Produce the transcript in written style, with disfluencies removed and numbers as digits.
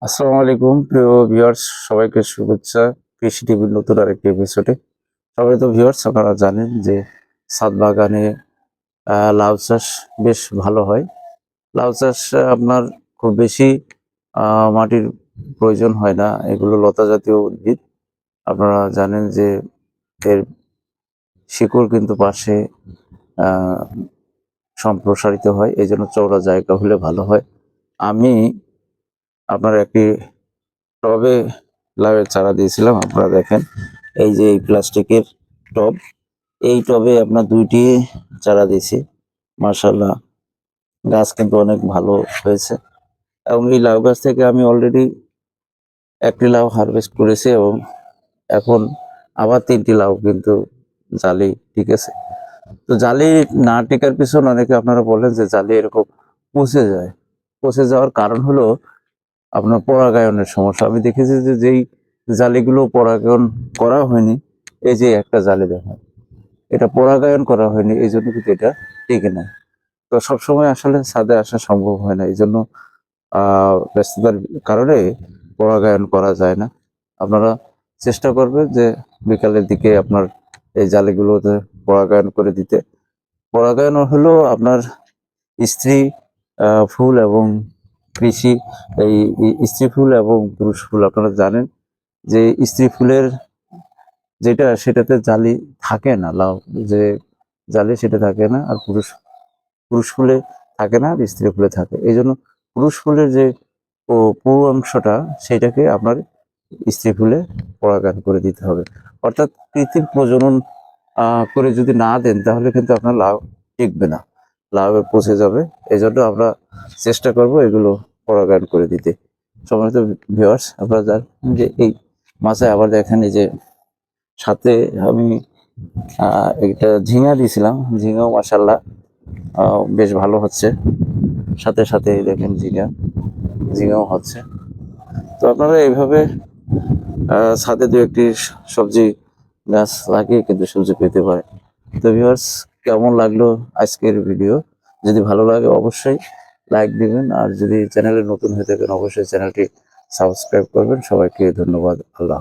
আসসালামু আলাইকুম প্রিয় ভিউয়ার্স, সবাইকে শুভেচ্ছা কৃষি টিভির নতুন আরেকটি এপিসোডে। সবাই তো ভিউয়ার্স আপনারা জানেন যে ছাদ বাগানে লাউ চাষ বেশ ভালো হয়। লাউ চাষ আপনার খুব বেশি মাটির প্রয়োজন হয় না, এগুলো লতা জাতীয় উদ্ভিদ। আপনারা জানেন যে এর শিকড় কিন্তু পাশে আহ, সম্প্রসারিত হয়, এই জন্য চওড়া জায়গা হলে ভালো হয়। আমি আপনার একটি টবে লাউয়ের চারা দিয়েছিলাম, আপনারা দেখেন এই যে এই প্লাস্টিকের টব, এই টবে আপনার 2টি চারা দিয়েছি। মাশাআল্লাহ, গাছ কিন্তু অনেক ভালো হয়েছে এবং এই লাউ গাছ থেকে আমি অলরেডি একটি লাউ হারভেস্ট করেছি এবং এখন আবার 3টি লাউ কিন্তু জালি ঠিক আছে। তো জালি না টিকার পিছনে অনেকে আপনারা বলেন যে জালি এরকম পচে যায়। পচে যাওয়ার কারণ হলো আপনার পরাগায়নের সমস্যা। আমি দেখেছি যে যেই জালিগুলো পরাগায়ন করা হয়নি, এই যে একটা জালি দেখেন, এটা পরাগায়ন করা হয়নি, এই জন্য কিন্তু এটা টিকে না। তো সবসময় আসলে ছাদে আসা সম্ভব হয় না, এই জন্য ব্যস্ততার কারণে পরাগায়ন করা যায় না। আপনারা চেষ্টা করবেন যে বিকালের দিকে আপনার এই জালিগুলোতে পরাগায়ন করে দিতে। পরাগায়ন হলো আপনার স্ত্রী ফুল এবং কৃষি, এই স্ত্রী ফুল এবং পুরুষ ফুল। আপনারা জানেন যে স্ত্রী ফুলের সেটাতে জালি থাকে না, লাউ যে জালি সেটা থাকে না, আর পুরুষ পুরুষ ফুলে থাকে না, আর স্ত্রী ফুলে থাকে। এই জন্য পুরুষ ফুলের যে পুরু অংশটা সেটাকে আপনার স্ত্রী ফুলে পরাগায়ন করে দিতে হবে। অর্থাৎ কৃত্রিম প্রজনন করে যদি না দেন তাহলে কিন্তু আপনার লাউ টিকবে না, লাউ পচে যাবে। এই জন্য আমরা চেষ্টা করব এগুলো পরাগায়ন করে দিতে। সম্মানিত ভিউয়ার্স, আপনারা জানেন যে এই মাছে আবার দেখেন এই যে সাথে আমি একটা ঝিঙা দিয়েছিলাম, ঝিঙাও মাশাআল্লাহ বেশ ভালো হচ্ছে। সাথে সাথে দেখেন ঝিঙাও হচ্ছে। তো আপনারা এইভাবে ছাদে 2-1টি সবজি গাছ লাগিয়ে কিন্তু সবজি পেতে পারে। তো ভিউয়ার্স, কেমন লাগলো আজকের ভিডিও? যদি ভালো লাগে অবশ্যই লাইক দিবেন, আর যদি চ্যানেলে নতুন হয়ে থাকেন অবশ্যই চ্যানেলটি সাবস্ক্রাইব করবেন। সবাইকে ধন্যবাদ। আল্লাহ।